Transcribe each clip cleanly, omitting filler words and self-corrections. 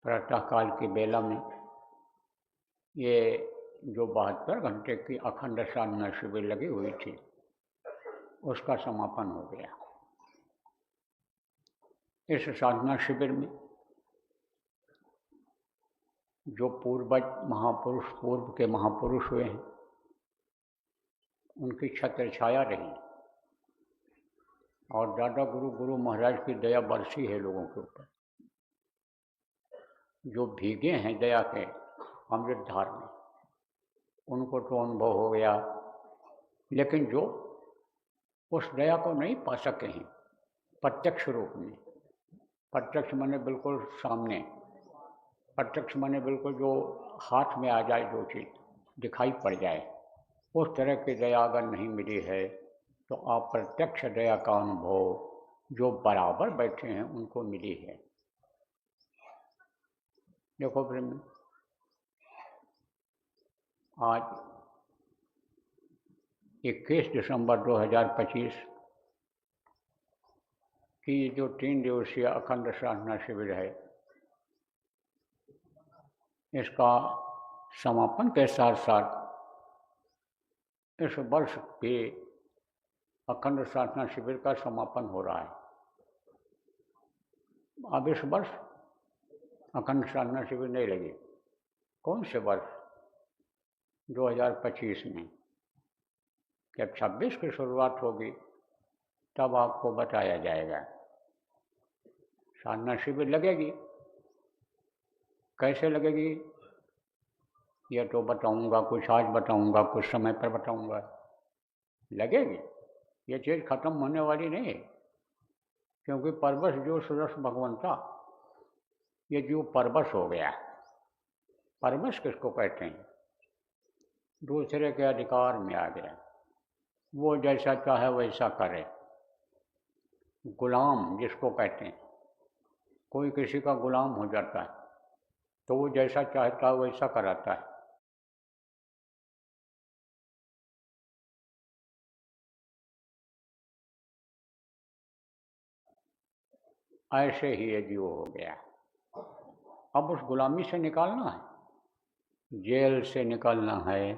प्रातःकाल की बेला में ये जो 72 घंटे की अखंड साधना शिविर लगी हुई थी उसका समापन हो गया। इस साधना शिविर में जो पूर्व के महापुरुष हुए हैं उनकी छत्र छाया रही और दादा गुरु महाराज की दया बरसी है लोगों के ऊपर, जो भीगे हैं दया के अमृत धार में, उनको तो अनुभव हो गया। लेकिन जो उस दया को नहीं पा सके हैं प्रत्यक्ष रूप में, प्रत्यक्ष माने बिल्कुल सामने, प्रत्यक्ष माने बिल्कुल जो हाथ में आ जाए, जो चीज़ दिखाई पड़ जाए, उस तरह की दया अगर नहीं मिली है तो अप्रत्यक्ष दया का अनुभव जो बराबर बैठे हैं उनको मिली है। देखो प्रेम, आज 21 दिसंबर 2025 की जो 3 दिवसीय अखंड साधना शिविर है, इसका समापन के साथ साथ इस वर्ष भी अखंड साधना शिविर का समापन हो रहा है। अब इस वर्ष अखंड साधना शिविर नहीं लगी। कौन से वर्ष? 2025 में। जब 26 की शुरुआत होगी तब आपको बताया जाएगा। साधना शिविर लगेगी, कैसे लगेगी ये तो बताऊंगा, कुछ आज बताऊंगा, कुछ समय पर बताऊंगा। लगेगी, ये चीज़ खत्म होने वाली नहीं है, क्योंकि परवश जो सुरस भगवंता, ये जीव परवश हो गया। परवश किसको कहते हैं? दूसरे के अधिकार में आ गया, वो जैसा चाहे वैसा करे। गुलाम जिसको कहते हैं, कोई किसी का गुलाम हो जाता है तो वो जैसा चाहता है वैसा कराता है। ऐसे ही ये जीव हो गया। अब उस गुलामी से निकालना है, जेल से निकालना है।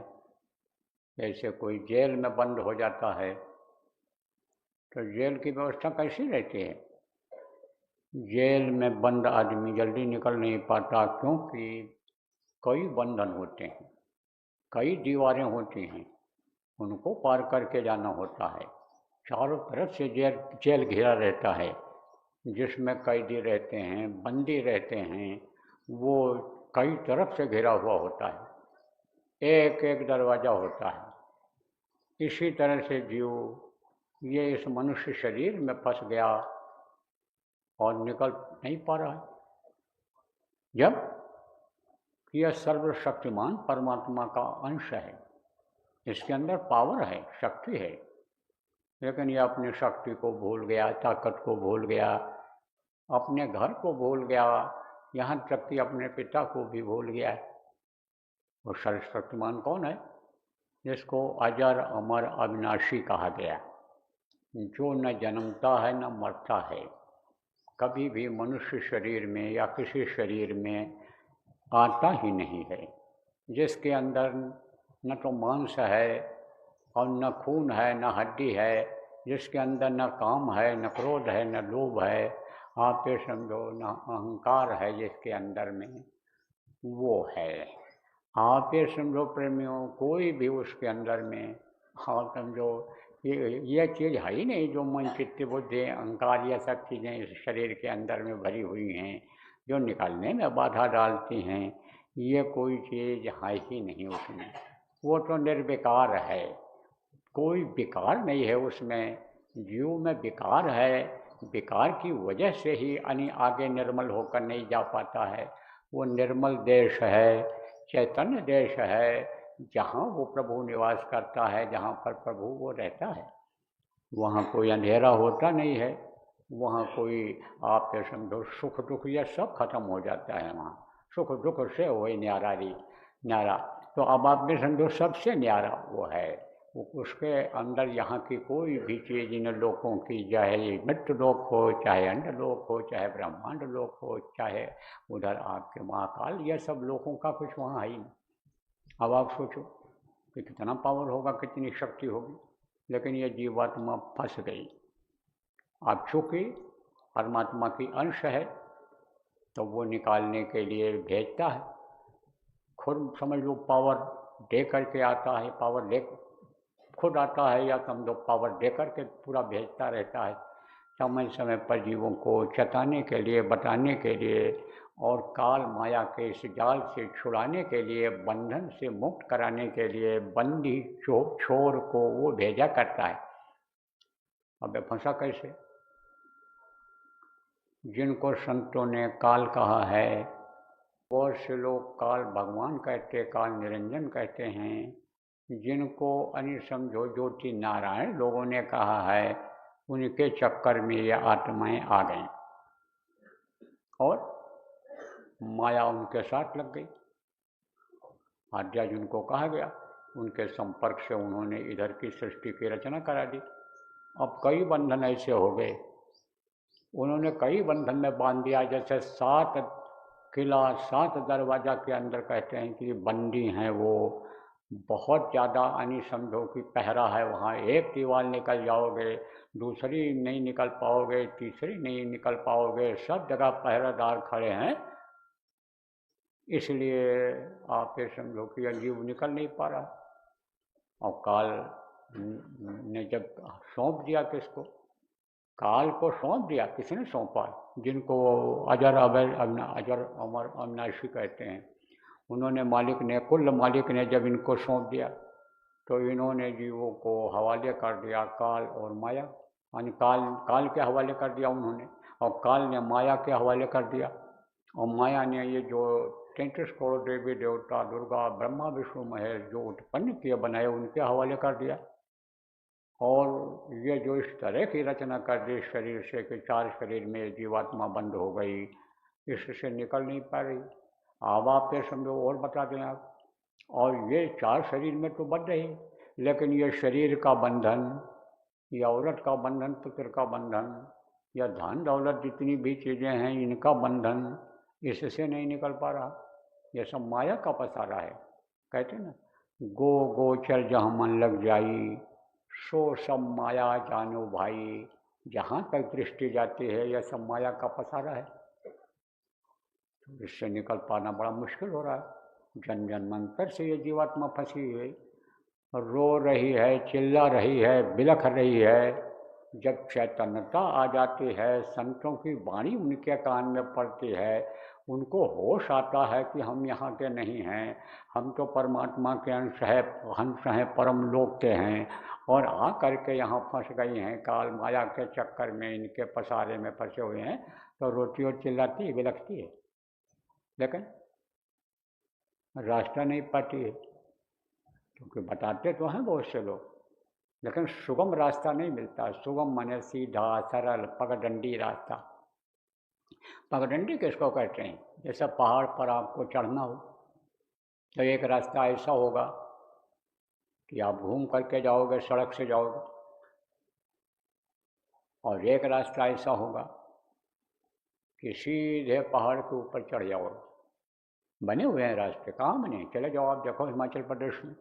जैसे कोई जेल में बंद हो जाता है तो जेल की व्यवस्था कैसी रहती है? जेल में बंद आदमी जल्दी निकल नहीं पाता, क्योंकि कई बंधन होते हैं, कई दीवारें होती हैं, उनको पार करके जाना होता है। चारों तरफ से जेल घिरा रहता है, जिसमें कैदी रहते हैं, बंदी रहते हैं, वो कई तरफ से घिरा हुआ होता है, एक एक दरवाज़ा होता है। इसी तरह से जीव ये इस मनुष्य शरीर में फंस गया और निकल नहीं पा रहा है। जब यह सर्वशक्तिमान परमात्मा का अंश है, इसके अंदर पावर है, शक्ति है, लेकिन यह अपनी शक्ति को भूल गया, ताकत को भूल गया, अपने घर को भूल गया, यहाँ तक कि अपने पिता को भी भूल गया। वो सर्वशक्तिमान कौन है? जिसको अजर अमर अविनाशी कहा गया, जो न जन्मता है न मरता है, कभी भी मनुष्य शरीर में या किसी शरीर में आता ही नहीं है, जिसके अंदर न तो मांस है और न खून है, न हड्डी है, जिसके अंदर न काम है, न क्रोध है, न लोभ है, आप ये समझो न अहंकार है जिसके अंदर में, वो है। आप ये समझो प्रेमियों, कोई भी उसके अंदर में, हाँ समझो ये चीज़ है ही नहीं जो मन चित्त बुद्धि अहंकार ये सब चीज़ें इस शरीर के अंदर में भरी हुई हैं, जो निकालने में बाधा डालती हैं, ये कोई चीज़ है ही नहीं उसमें। वो तो निर्विकार है, कोई विकार नहीं है उसमें। जीव में विकार है, विकार की वजह से ही आगे निर्मल होकर नहीं जा पाता है। वो निर्मल देश है, चैतन्य देश है, जहाँ वो प्रभु निवास करता है, जहाँ पर प्रभु वो रहता है, वहाँ कोई अंधेरा होता नहीं है, वहाँ कोई आप ये समझो सुख दुख यह सब खत्म हो जाता है। वहाँ सुख दुख से वही न्यारा। तो अब आप ये समझो सबसे न्यारा वो है, वो उसके अंदर यहाँ की कोई भी चीज़ इन लोगों की, चाहे ये मृत्यु लोक हो, चाहे अंड लोक हो, चाहे ब्रह्मांड लोक हो, चाहे उधर आपके महाकाल, यह सब लोगों का कुछ वहाँ है ही नहीं। अब आप सोचो कि कितना पावर होगा, कितनी शक्ति होगी, लेकिन ये जीवात्मा फंस गई। अब चूँकि परमात्मा की अंश है तो वो निकालने के लिए भेजता है, खुद समझ लो पावर दे करके आता है, पावर दे खुद आता है, या समझो पावर दे करके पूरा भेजता रहता है समय समय पर जीवों को चेताने के लिए, बताने के लिए, और काल माया के इस जाल से छुड़ाने के लिए, बंधन से मुक्त कराने के लिए बंदी छोर को वो भेजा करता है। अब फंसा कैसे? जिनको संतों ने काल कहा है, बहुत से लोग काल भगवान कहते, काल निरंजन कहते हैं। जिनको समझो ज्योति नारायण लोगों ने कहा है, उनके चक्कर में ये आत्माएं आ गईं और माया उनके साथ लग गई। आद्या जिनको कहा गया, उनके संपर्क से उन्होंने इधर की सृष्टि की रचना करा दी। अब कई बंधन ऐसे हो गए, उन्होंने कई बंधन में बांध दिया। जैसे 7 किला 7 दरवाजा के अंदर कहते हैं कि बंदी हैं, वो बहुत ज़्यादा समझो कि पहरा है वहाँ। एक दीवार निकल जाओगे, दूसरी नहीं निकल पाओगे, तीसरी नहीं निकल पाओगे, सब जगह पहरेदार खड़े हैं। इसलिए आप ये समझो कि यह जीव निकल नहीं पा रहा। और काल ने जब सौंप दिया, किसको? काल को सौंप दिया। किसने सौंपा? जिनको अजर अमर अविनाशी कहते हैं, उन्होंने मालिक ने, कुल मालिक ने जब इनको सौंप दिया तो इन्होंने जीवों को हवाले कर दिया काल और माया। यानी काल के हवाले कर दिया उन्होंने, और काल ने माया के हवाले कर दिया, और माया ने ये जो 33 करोड़ देवी देवता, दुर्गा, ब्रह्मा, विष्णु, महेश जो उत्पन्न किए बनाए, उनके हवाले कर दिया। और ये जो इस तरह की रचना कर दी शरीर से कि 4 शरीर में जीवात्मा बंद हो गई, इससे निकल नहीं पा रही। अब आप ये समझो और बता दें आप। और ये 4 शरीर में तो बंध रही, लेकिन ये शरीर का बंधन, या औरत का बंधन, पुत्र का बंधन, या धन दौलत जितनी भी चीज़ें हैं इनका बंधन, इससे नहीं निकल पा रहा। ये सब माया का पसारा है। कहते ना, गो गोचर जहाँ मन लग जाई, सो सब माया जानो भाई। जहाँ तक दृष्टि जाती है यह सब माया का पसारा है, तो इससे निकल पाना बड़ा मुश्किल हो रहा है। जन जन्मांतर से ये जीवात्मा फंसी हुई, रो रही है, चिल्ला रही है, बिलख रही है। जब चैतन्यता आ जाती है, संतों की वाणी उनके कान में पड़ती है, उनको होश आता है कि हम यहाँ के नहीं हैं, हम तो परमात्मा के अंश हैं, परम लोक के हैं, और आ करके यहाँ फंस गई हैं, काल माया के चक्कर में, इनके पसारे में फंसे हुए हैं। तो रोती और चिल्लाती है, बिलखती है, लेकिन रास्ता नहीं पाती है। क्योंकि बताते तो हैं बहुत से लोग, लेकिन सुगम रास्ता नहीं मिलता। सुगम माने सीधा, सरल, पगडंडी रास्ता। पगडंडी किसको कहते हैं? जैसा पहाड़ पर आपको चढ़ना हो तो एक रास्ता ऐसा होगा कि आप घूम करके जाओगे, सड़क से जाओगे, और एक रास्ता ऐसा होगा कि सीधे पहाड़ के ऊपर चढ़ जाओगे। बने हुए हैं रास्ते, कहाँ बने? चले जाओ, आप देखो हिमाचल प्रदेश में,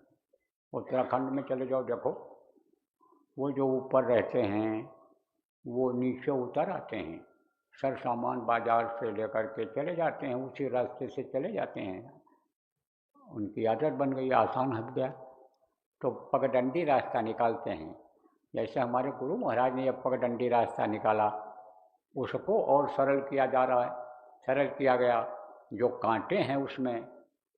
उत्तराखंड में चले जाओ, देखो वो जो ऊपर रहते हैं वो नीचे उतर आते हैं, सर सामान बाजार से लेकर के चले जाते हैं, उसी रास्ते से चले जाते हैं। उनकी आदत बन गई, आसान हट गया, तो पगडंडी रास्ता निकालते हैं। जैसे हमारे गुरु महाराज ने अब पगडंडी रास्ता निकाला, उसको और सरल किया जा रहा है, सरल किया गया। जो कांटे हैं उसमें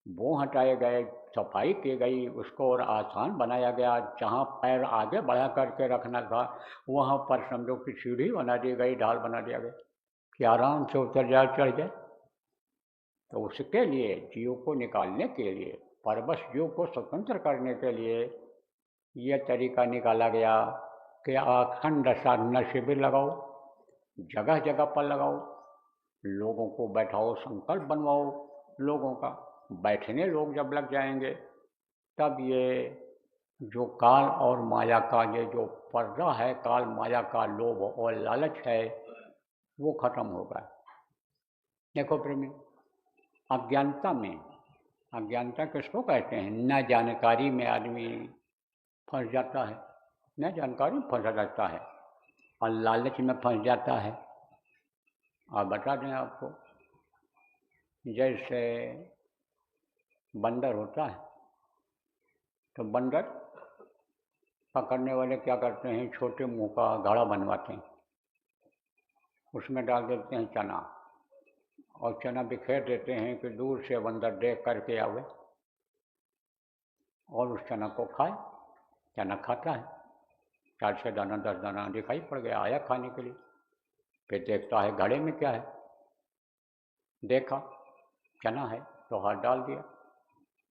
वो हटाए गए, सफाई की गई, उसको और आसान बनाया गया। जहाँ पैर आगे बढ़ा करके रखना था वहाँ पर समझो कि सीढ़ी बना दी गई, ढाल बना दिया गया कि आराम से उतर जाए, चढ़ जाए। तो उसके लिए, जीव को निकालने के लिए, परवश जीव को स्वतंत्र करने के लिए यह तरीका निकाला गया कि अखंड साधना शिविर लगाओ, जगह जगह पर लगाओ, लोगों को बैठाओ, संकल्प बनवाओ लोगों का। बैठने लोग जब लग जाएंगे तब ये जो काल और माया का ये जो पर्दा है, काल माया का लोभ और लालच है, वो खत्म होगा। देखो प्रेमी, अज्ञानता में, अज्ञानता किसको कहते हैं? न जानकारी में आदमी फंस जाता है, न जानकारी में फंसा जाता है और लालच में फंस जाता है। और बता दें आपको, जैसे बंदर होता है, तो बंदर पकड़ने वाले क्या करते हैं, छोटे मुंह का घड़ा बनवाते हैं, उसमें डाल देते हैं चना और चना बिखेर देते हैं कि दूर से बंदर देख करके आवे और उस चना को खाए। चना खाता है, 4-6 दाना 10 दाना दिखाई पड़ गया, आया खाने के लिए, फिर देखता है घड़े में क्या है, देखा चना है तो हाथ डाल दिया,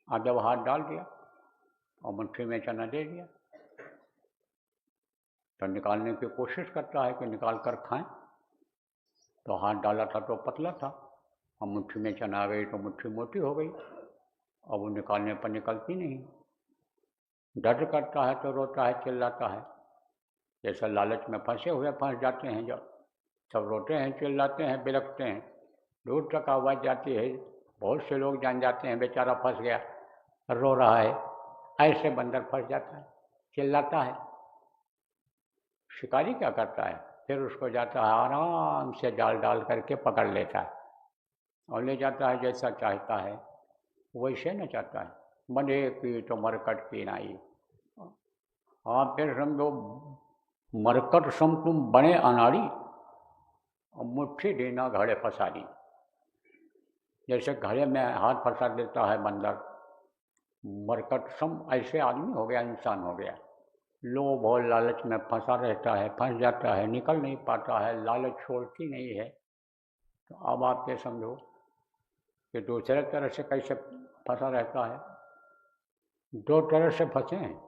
और जब हाथ डाल दिया और मुट्ठी में चना दे दिया, तो निकालने की कोशिश करता है कि निकाल कर खाएं, तो हाथ डाला था तो पतला था और मुट्ठी में चना आ गई तो मुट्ठी मोटी हो गई, और वो निकालने पर निकलती नहीं। दर्द करता है तो रोता है, चिल्लाता है। जैसा लालच में फंसे हुए फंस जाते हैं, जब सब रोते हैं, चिल्लाते हैं, बिलखते हैं, दूर तक आवाज़ जाती है, बहुत से लोग जान जाते हैं बेचारा फंस गया, रो रहा है। ऐसे बंदर फंस जाता है, चिल्लाता है। शिकारी क्या करता है, फिर उसको जाता है आराम से जाल डाल करके पकड़ लेता है और ले जाता है, जैसा चाहता है वैसे न चाहता है। बंधे की तो मरकट की नाई। हाँ, फिर समझो मरकट सम तुम बने अनाड़ी और मुट्ठी देना घड़े फंसारी। जैसे घड़े में हाथ फंसा देता है बंदर, मरकट सम ऐसे आदमी हो गया, इंसान हो गया, लोभ और लालच में फंसा रहता है, फंस जाता है, निकल नहीं पाता है, लालच छोड़ती नहीं है। तो अब आप ये समझो कि दूसरे तरह से कैसे फंसा रहता है। दो तरह से फंसे हैं,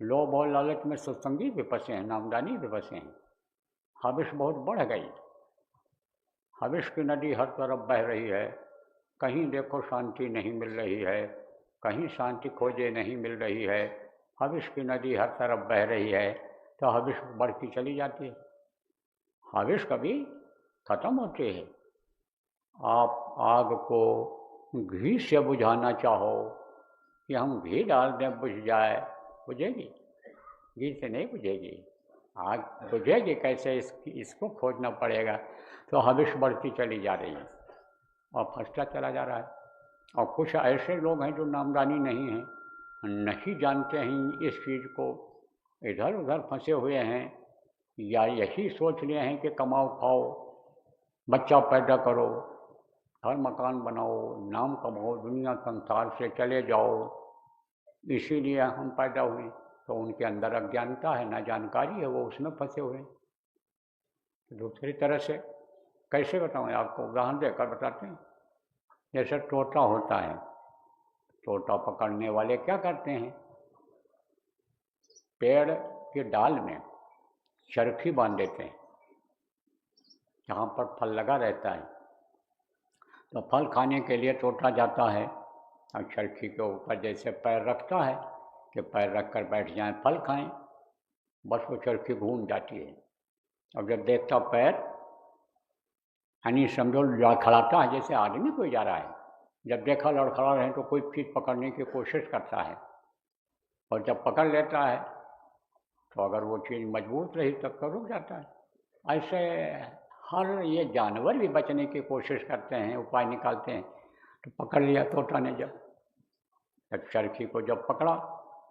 लोभ और लालच में सत्संगी भी फंसे हैं, नामदानी भी फंसे हैं। हविष बहुत बढ़ गई, हविष की नदी हर तरफ बह रही है, कहीं देखो शांति नहीं मिल रही है, कहीं शांति खोजे नहीं मिल रही है। हविष की नदी हर तरफ बह रही है तो हविष बढ़ती चली जाती है। हविष कभी खत्म होती है। आप आग को घी से बुझाना चाहो कि हम घी डाल दें बुझ जाए, बुझेगी? घी से नहीं बुझेगी, आग बुझेगी कैसे, इसको खोजना पड़ेगा। तो हविष बढ़ती चली जा रही है और फंसता चला जा रहा है। और कुछ ऐसे लोग हैं जो नामदानी नहीं हैं, नहीं जानते हैं इस चीज़ को, इधर उधर फंसे हुए हैं, या यही सोच लिए हैं कि कमाओ खाओ, बच्चा पैदा करो, घर मकान बनाओ, नाम कमाओ, दुनिया संसार से चले जाओ, इसीलिए हम पैदा हुए। तो उनके अंदर अज्ञानता है, ना जानकारी है, वो उसमें फंसे हुए हैं। दूसरी तरह से कैसे बताऊँ आपको, उदाहरण देकर बताते हैं। जैसे तोता होता है, तोता पकड़ने वाले क्या करते हैं, पेड़ के डाल में चरखी बांध देते हैं, जहाँ पर फल लगा रहता है। तो फल खाने के लिए तोता जाता है और चरखी के ऊपर जैसे पैर रखता है कि पैर रख कर बैठ जाएं, फल खाएं, बस वो चरखी घूम जाती है। और जब देखता पैर, यानी समझो लड़खड़ाता है, जैसे आदमी कोई जा रहा है, जब देखा लड़खड़ा रहे तो कोई चीज़ पकड़ने की कोशिश करता है, और जब पकड़ लेता है तो अगर वो चीज़ मजबूत रही तब तो रुक जाता है। ऐसे हर ये जानवर भी बचने की कोशिश करते हैं, उपाय निकालते हैं। तो पकड़ लिया तोता ने, जब चरखी को जब पकड़ा,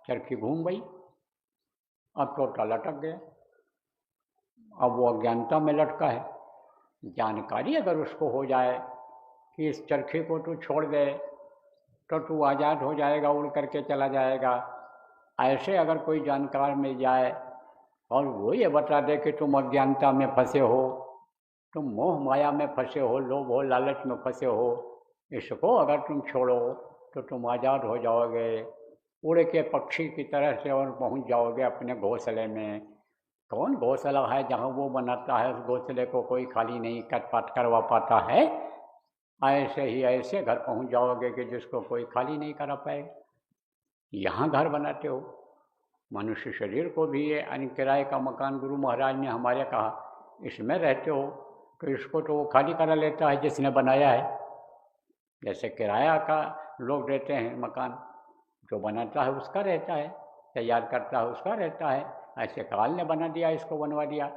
चरखी घूम गई, अब तोता लटक गया। अब वो अज्ञानता में लटका है। जानकारी अगर उसको हो जाए कि इस चरखी को तू छोड़ दे तो तू आज़ाद हो जाएगा, उड़ करके चला जाएगा, ऐसे अगर कोई जानकार मिल जाए और वो ये बता दे कि तुम अज्ञानता में फंसे हो, तुम मोह माया में फंसे हो, लोभ हो लालच में फंसे हो, इसको अगर तुम छोड़ो तो तुम आज़ाद हो जाओगे, उड़ के पक्षी की तरह से और पहुंच जाओगे अपने घोंसले में। कौन घोंसला है जहाँ वो बनाता है, उस घोंसले को कोई खाली नहीं करवा पाता है। ऐसे ही ऐसे घर पहुंच जाओगे कि जिसको कोई खाली नहीं करा पाएगा। यहाँ घर बनाते हो, मनुष्य शरीर को भी ये किराए का मकान गुरु महाराज ने हमारे कहा, इसमें रहते हो तो इसको तो वो खाली करा लेता है जिसने बनाया है। जैसे किराया का लोग देते हैं मकान, जो बनाता है उसका रहता है, तैयार करता है उसका रहता है। ऐसे काल ने बना दिया, इसको बनवा दिया,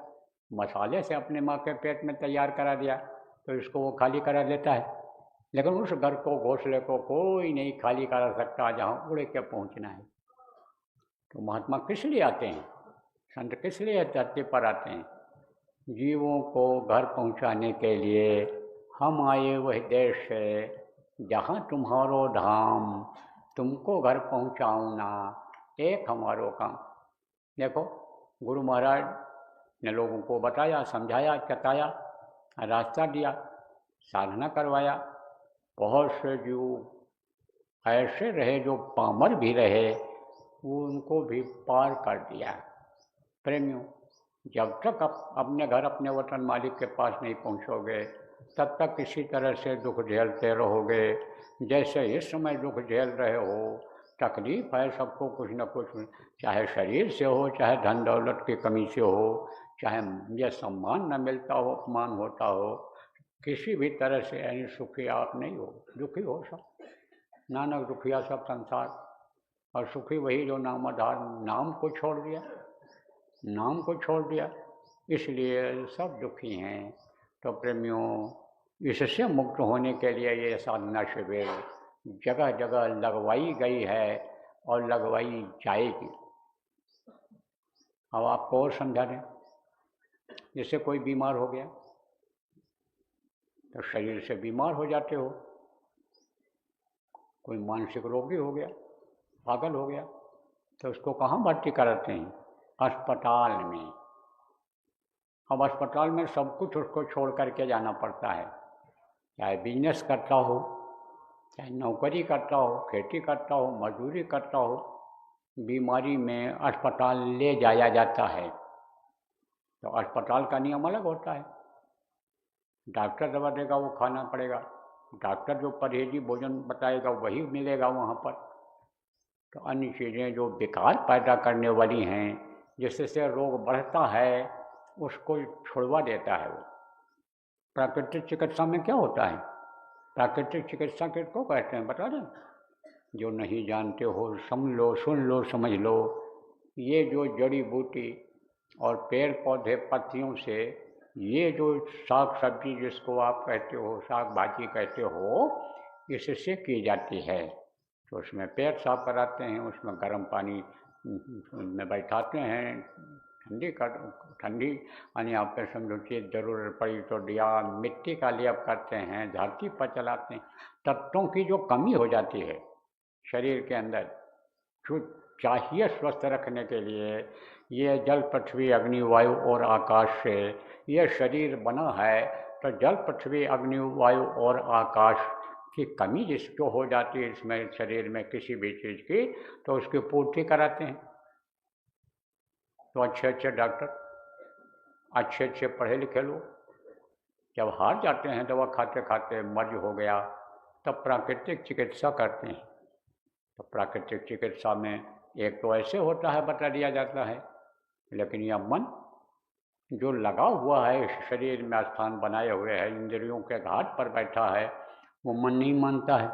मसाले से अपने माँ के पेट में तैयार करा दिया, तो इसको वो खाली करा लेता है। लेकिन उस घर को, घोंसले को कोई नहीं खाली करा सकता जहाँ उड़ के पहुँचना है। तो महात्मा किस लिए आते हैं, संत किस लिए धरती पर आते हैं? जीवों को घर पहुँचाने के लिए हम आए वह देश है जहाँ तुम्हारो धाम, तुमको घर पहुँचाऊँ ना एक हमारो काम। देखो, गुरु महाराज ने लोगों को बताया, समझाया, चताया, रास्ता दिया, साधना करवाया। बहुत से जीव ऐसे रहे जो पामर भी रहे, वो उनको भी पार कर दिया। प्रेमियों, जब तक आप अपने घर, अपने वतन मालिक के पास नहीं पहुंचोगे, तब तक किसी तरह से दुख झेलते रहोगे। जैसे इस समय दुख झेल रहे हो, तकलीफ है सबको कुछ न कुछ, चाहे शरीर से हो, चाहे धन दौलत की कमी से हो, चाहे ये सम्मान न मिलता हो, अपमान होता हो, किसी भी तरह से यानी सुखी आप नहीं हो, दुखी हो सब। नानक दुखिया सब संसार, और सुखी वही जो नाम आधार, नाम को छोड़ दिया, नाम को छोड़ दिया, इसलिए सब दुखी हैं। तो प्रेमियों, इससे मुक्त होने के लिए ये साधना शिविर जगह जगह लगवाई गई है और लगवाई जाएगी। अब आपको और समझा दें, जैसे कोई बीमार हो गया तो शरीर से बीमार हो जाते हो, कोई मानसिक रोगी हो गया, पागल हो गया, तो उसको कहाँ भर्ती कराते हैं? अस्पताल में। अब अस्पताल में सब कुछ उसको छोड़ करके जाना पड़ता है, चाहे बिजनेस करता हो, चाहे नौकरी करता हो, खेती करता हो, मजदूरी करता हो, बीमारी में अस्पताल ले जाया जाता है। तो अस्पताल का नियम अलग होता है। डॉक्टर दवा देगा वो खाना पड़ेगा, डॉक्टर जो परहेजी भोजन बताएगा वही मिलेगा वहाँ पर। तो अन्य चीज़ें जो विकार पैदा करने वाली हैं, जिससे रोग बढ़ता है, उसको छुड़वा देता है वो। प्राकृतिक चिकित्सा में क्या होता है? प्राकृतिक चिकित्सा किसको कहते हैं बता दें? जो नहीं जानते हो समझ लो, सुन लो, समझ लो। ये जो जड़ी बूटी और पेड़ पौधे पत्तियों से, ये जो साग सब्जी जिसको आप कहते हो, साग भाजी कहते हो, इससे की जाती है। तो उसमें पेट साफ कराते हैं, उसमें गर्म पानी में बैठाते हैं, ठंडी यानी आप पे समझो कि जरूरत पड़ी तो दिया, मिट्टी का लेप करते हैं, धरती पर चलाते हैं। तत्वों की जो कमी हो जाती है शरीर के अंदर, जो चाहिए स्वस्थ रखने के लिए, ये जल पृथ्वी अग्नि वायु और आकाश से ये शरीर बना है। तो जल पृथ्वी अग्नि वायु और आकाश की कमी जिसको हो जाती है इसमें शरीर में किसी भी चीज़ की, तो उसकी पूर्ति कराते हैं। तो अच्छे अच्छे डॉक्टर, अच्छे अच्छे पढ़े लिखे लोग जब हार जाते हैं, दवा खाते खाते मर्ज हो गया, तब प्राकृतिक चिकित्सा करते हैं। तो प्राकृतिक चिकित्सा में एक तो ऐसे होता है, बता दिया जाता है, लेकिन यह मन जो लगा हुआ है, शरीर में स्थान बनाए हुए है, इंद्रियों के घाट पर बैठा है, वो मन नहीं मानता है,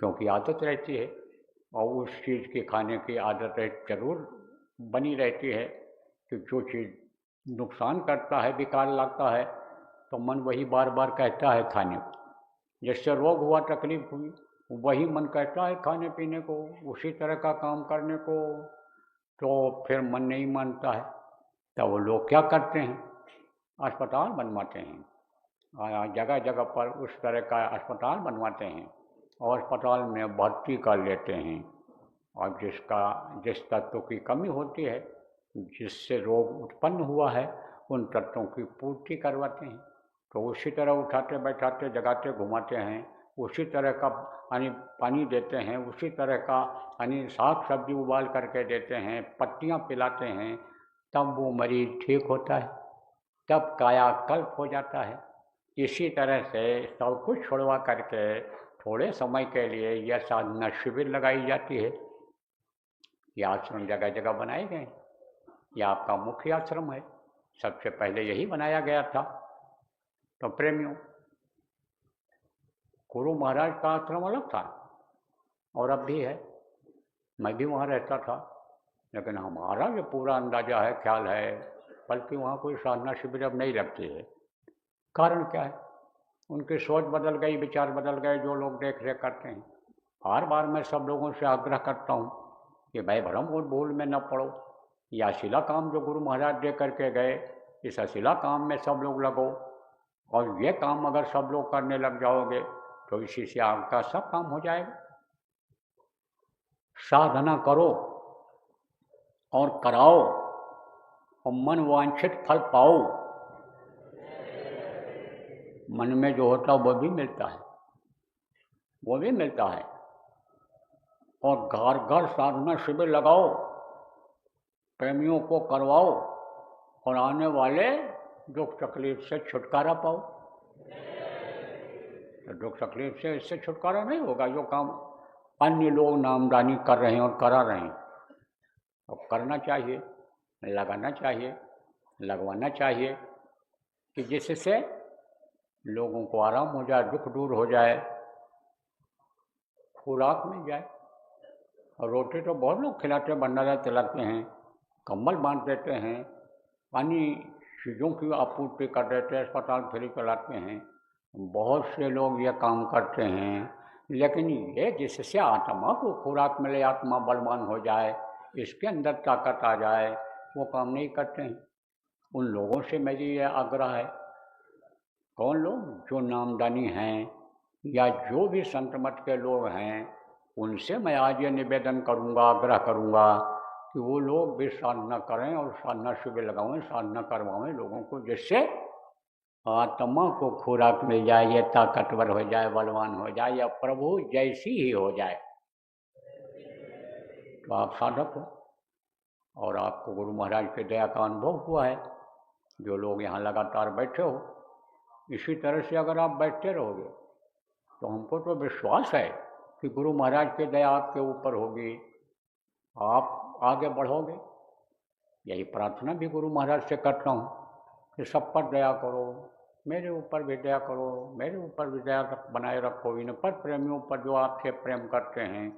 क्योंकि आदत रहती है और उस चीज़ की खाने की आदत जरूर बनी रहती है कि जो चीज़ नुकसान करता है, बेकार लगता है, तो मन वही बार बार कहता है खाने को। जिससे रोग हुआ, तकलीफ हुई, वही मन कहता है खाने पीने को, उसी तरह का काम करने को। तो फिर मन नहीं मानता है, तो वो लोग क्या करते हैं? अस्पताल बनवाते हैं, जगह जगह पर उस तरह का अस्पताल बनवाते हैं और अस्पताल में भर्ती कर लेते हैं। और जिस तत्वों की कमी होती है, जिससे रोग उत्पन्न हुआ है, उन तत्वों की पूर्ति करवाते हैं। तो उसी तरह उठाते बैठाते जगाते घुमाते हैं, उसी तरह का पानी देते हैं, उसी तरह का साग सब्जी उबाल करके देते हैं, पत्तियां पिलाते हैं, तब वो मरीज ठीक होता है, तब कायाकल्प हो जाता है। इसी तरह से सब कुछ छुड़वा करके थोड़े समय के लिए यह साधना शिविर लगाई जाती है। ये आश्रम जगह जगह बनाए गए। ये आपका मुख्य आश्रम है, सबसे पहले यही बनाया गया था। तो प्रेमियों, गुरु महाराज का आश्रम अलग था और अब भी है। मैं भी वहाँ रहता था, लेकिन हमारा जो पूरा अंदाजा है, ख्याल है, बल्कि वहाँ कोई साधना शिविर अब नहीं लगती है। कारण क्या है? उनकी सोच बदल गई, विचार बदल गए, जो लोग देख रेख करते हैं। बार बार मैं सब लोगों से आग्रह करता हूँ कि भाई भ्रम और भूल में न पड़ो। ये अशिला काम जो गुरु महाराज दे करके गए, इस अशिला काम में सब लोग लगो। और ये काम अगर सब लोग करने लग जाओगे तो इसी से आपका सब काम हो जाएगा। साधना करो और कराओ और मन वांछित फल पाओ। मन में जो होता है वो भी मिलता है, वो भी मिलता है। और घर घर साधना शिविर लगाओ, प्रेमियों को करवाओ और आने वाले दुख तकलीफ से छुटकारा पाओ। तो दुख तकलीफ से इससे छुटकारा नहीं होगा जो काम अन्य लोग नामदानी कर रहे हैं और करा रहे हैं। तो करना चाहिए, लगाना चाहिए, लगवाना चाहिए कि जिससे लोगों को आराम हो जाए, दुख दूर हो जाए, खुराक मिल जाए। और रोटी तो बहुत लोग खिलाते हैं, भंडारा चलाते हैं, कंबल बांध देते हैं, पानी चीज़ों की आपूर्ति कर देते हैं, अस्पताल फ्री चलाते हैं। बहुत से लोग ये काम करते हैं, लेकिन ये जिससे आत्मा को खुराक मिले, आत्मा बलवान हो जाए, इसके अंदर ताकत आ जाए, वो काम नहीं करते हैं। उन लोगों से मेरी ये आग्रह है, कौन लोग? जो नामदानी हैं या जो भी संत मत के लोग हैं, उनसे मैं आज ये निवेदन करूँगा, आग्रह करूँगा कि वो लोग भी साधना करें और साधना शिविर लगाएं, साधना करवाएं लोगों को, जिससे आत्मा को खुराक मिल जाए, ये ताकतवर हो जाए, बलवान हो जाए, या प्रभु जैसी ही हो जाए। तो आप साधक हो और आपको गुरु महाराज के दया का अनुभव हुआ है। जो लोग यहाँ लगातार बैठे हो, इसी तरह से अगर आप बैठते रहोगे तो हमको तो विश्वास है कि गुरु महाराज की दया आपके ऊपर होगी, आप आगे बढ़ोगे। यही प्रार्थना भी गुरु महाराज से करता हूँ कि सब पर दया करो, मेरे ऊपर भी दया करो, मेरे ऊपर भी दया बनाए रखो। इन पर प्रेमियों पर जो आपसे प्रेम करते हैं,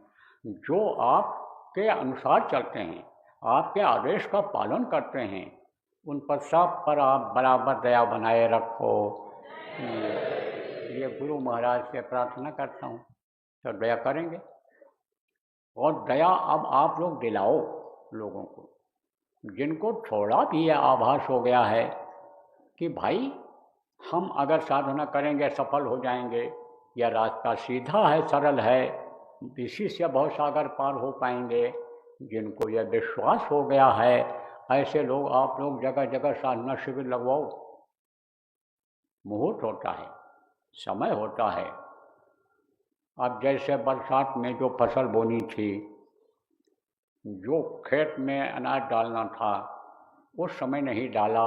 जो आपके अनुसार चलते हैं, आपके आदेश का पालन करते हैं, उन पर सब पर आप बराबर दया बनाए रखो। ये गुरु महाराज से प्रार्थना करता हूँ, तो दया करेंगे। और दया अब आप लोग दिलाओ लोगों को, जिनको थोड़ा भी यह आभास हो गया है कि भाई हम अगर साधना करेंगे सफल हो जाएंगे, यह रास्ता सीधा है, सरल है, इसी से बहुत सागर पार हो पाएंगे। जिनको यह विश्वास हो गया है, ऐसे लोग आप लोग जगह जगह साधना शिविर लगवाओ। मुहूर्त होता है, समय होता है। अब जैसे बरसात में जो फसल बोनी थी, जो खेत में अनाज डालना था, उस समय नहीं डाला।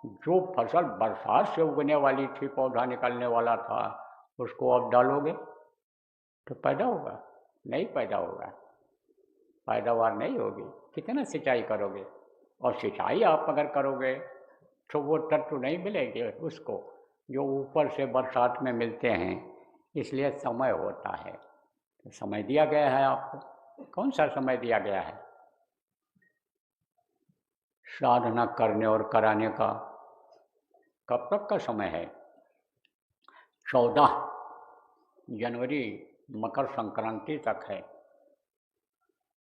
जो फसल बरसात से उगने वाली थी, पौधा निकलने वाला था, उसको अब डालोगे तो पैदा होगा? नहीं पैदा होगा, पैदावार नहीं होगी। कितना सिंचाई करोगे? और सिंचाई आप अगर करोगे तो वो तत्व नहीं मिलेंगे उसको जो ऊपर से बरसात में मिलते हैं। इसलिए समय होता है, तो समय दिया गया है आपको। कौन सा समय दिया गया है? साधना करने और कराने का। कब तक का समय है? 14 जनवरी मकर संक्रांति तक है।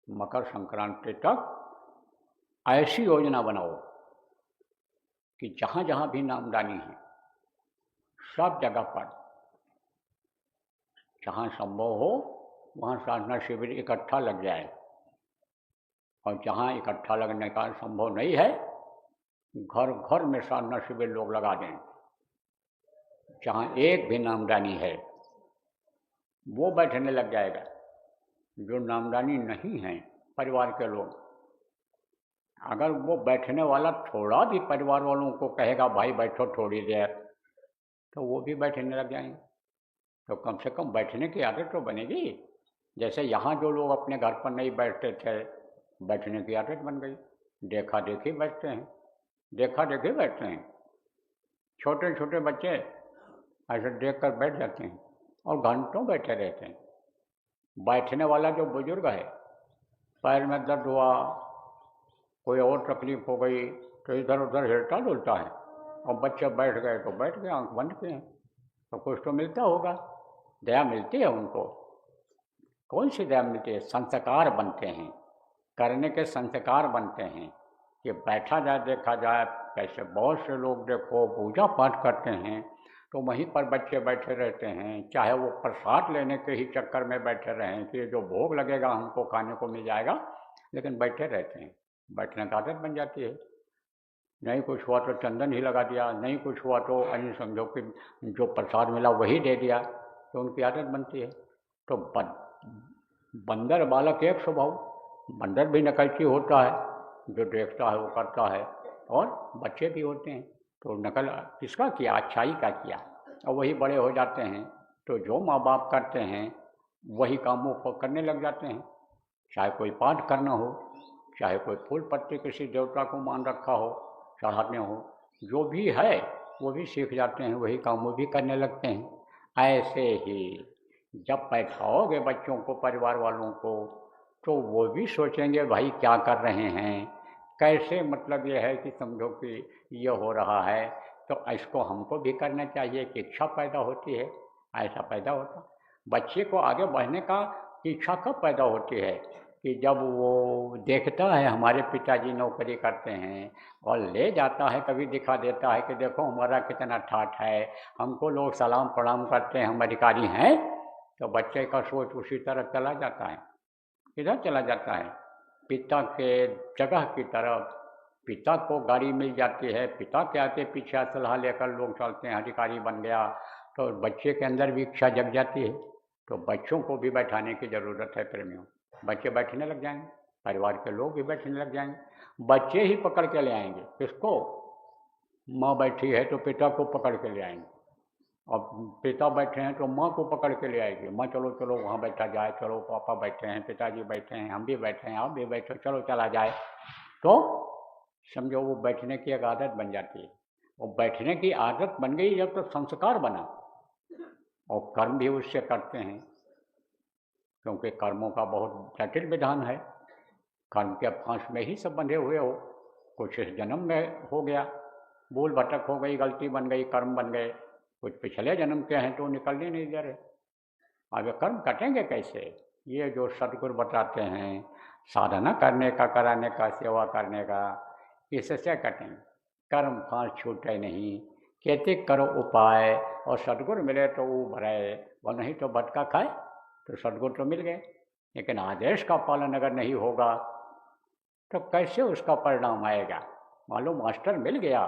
मकर संक्रांति तक ऐसी योजना बनाओ कि जहाँ जहाँ भी नामदानी है, सब जगह पर जहाँ संभव हो वहाँ साधना शिविर इकट्ठा लग जाए। और जहाँ इकट्ठा लगने का संभव नहीं है, घर घर में साधना शिविर लोग लगा दें। जहाँ एक भी नामदानी है वो बैठने लग जाएगा। जो नामदानी नहीं है परिवार के लोग, अगर वो बैठने वाला थोड़ा भी परिवार वालों को कहेगा भाई बैठो थोड़ी देर, तो वो भी बैठने लग जाएंगे। तो कम से कम बैठने की आदत तो बनेगी। जैसे यहाँ जो लोग अपने घर पर नहीं बैठते थे, बैठने की आदत बन गई, देखा देखी बैठते हैं, देखा देखी बैठते हैं। छोटे छोटे बच्चे ऐसे देख कर बैठ जाते हैं और घंटों बैठे रहते हैं। बैठने वाला जो बुजुर्ग है, पैर में दर्द हुआ, कोई और तकलीफ हो गई तो इधर उधर हिलता डुलता है, और बच्चे बैठ गए तो बैठ गए, आंख बंद किए हैं। तो कुछ तो मिलता होगा, दया मिलती है उनको। कौन सी दया मिलती है? संस्कार बनते हैं, करने के संस्कार बनते हैं कि बैठा जाए, देखा जाए। कैसे बहुत से लोग देखो पूजा पाठ करते हैं तो वहीं पर बच्चे बैठे रहते हैं, चाहे वो प्रसाद लेने के ही चक्कर में बैठे रहें कि जो भोग लगेगा हमको खाने को मिल जाएगा, लेकिन बैठे रहते हैं। बैठने की आदत बन जाती है। नहीं कुछ हुआ तो चंदन ही लगा दिया, नहीं कुछ हुआ तो अन्य समझो कि जो प्रसाद मिला वही दे दिया, तो उनकी आदत बनती है। तो बंदर बालक एक स्वभाव, बंदर भी नकलची होता है, जो देखता है वो करता है, और बच्चे भी होते हैं तो नकल किसका किया? अच्छाई का किया, और वही बड़े हो जाते हैं तो जो माँ बाप करते हैं वही कामों को करने लग जाते हैं। चाहे कोई पाठ करना हो, चाहे कोई फूल पत्ती किसी देवता को मान रखा हो, चढ़ाने हो, जो भी है वो भी सीख जाते हैं, वही काम वो भी करने लगते हैं। ऐसे ही जब बैठाओगे बच्चों को, परिवार वालों को, तो वो भी सोचेंगे भाई क्या कर रहे हैं, कैसे, मतलब ये है कि समझो कि ये हो रहा है तो इसको हमको भी करना चाहिए, कि इच्छा पैदा होती है। ऐसा पैदा होता बच्चे को आगे बढ़ने का इच्छा कब पैदा होती है? कि जब वो देखता है हमारे पिताजी नौकरी करते हैं और ले जाता है, कभी दिखा देता है कि देखो हमारा कितना ठाठ है, हमको लोग सलाम प्रणाम करते हैं, हम अधिकारी हैं, तो बच्चे का सोच उसी तरह चला जाता है। किधर चला जाता है? पिता के जगह की तरफ। पिता को गाड़ी मिल जाती है, पिता के आगे पीछे सलाह लेकर लोग चलते हैं, अधिकारी बन गया, तो बच्चे के अंदर भी इच्छा जग जाती है। तो बच्चों को भी बैठाने की ज़रूरत है प्रेमियों। बच्चे बैठने लग जाएंगे, परिवार के लोग भी बैठने लग जाएंगे। बच्चे ही पकड़ के ले आएंगे किसको? माँ बैठी है तो पिता को पकड़ के ले आएंगे, और पिता बैठे हैं तो माँ को पकड़ के ले आएगी, माँ चलो चलो वहाँ बैठा जाए, चलो पापा बैठे हैं, पिताजी बैठे हैं, हम भी बैठे हैं, आप भी बैठो, चलो चला जाए। तो समझो वो बैठने की एक आदत बन जाती है। और बैठने की आदत बन गई जब तो संस्कार बना, और कर्म भी उससे करते हैं, क्योंकि कर्मों का बहुत जटिल विधान है। कर्म के फांस में ही सब बंधे हुए हो। कुछ इस जन्म में हो गया, भूल भटक हो गई, गलती बन गई, कर्म बन गए। कुछ पिछले जन्म के हैं तो निकलने नहीं दे रहे। अब ये कर्म कटेंगे कैसे? ये जो सदगुरु बताते हैं साधना करने का, कराने का, सेवा करने का, इससे कटेंगे। कर्म फांस छूटे नहीं, कहते करो उपाय, और सदगुरु मिले तो वो भरे, और नहीं तो भटका खाए। तो सदगुरु तो मिल गए, लेकिन आदेश का पालन अगर नहीं होगा तो कैसे उसका परिणाम आएगा? मान लो मास्टर मिल गया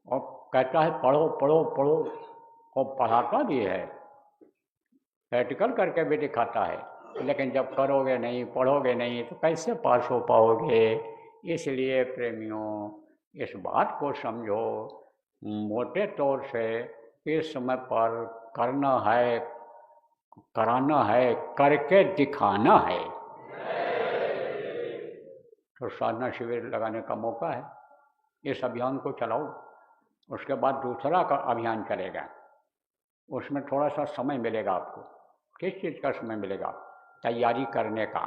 और कहता है पढ़ो पढ़ो पढ़ो, और पढ़ाता भी है, प्रैक्टिकल करके भी दिखाता है, लेकिन जब करोगे नहीं, पढ़ोगे नहीं, तो कैसे पास हो पाओगे? इसलिए प्रेमियों इस बात को समझो, मोटे तौर से इस समय पर करना है, कराना है, करके दिखाना है। तो साधना शिविर लगाने का मौका है, इस अभियान को चलाओ। उसके बाद दूसरा का अभियान चलेगा, उसमें थोड़ा सा समय मिलेगा आपको। किस चीज़ का समय मिलेगा? तैयारी करने का।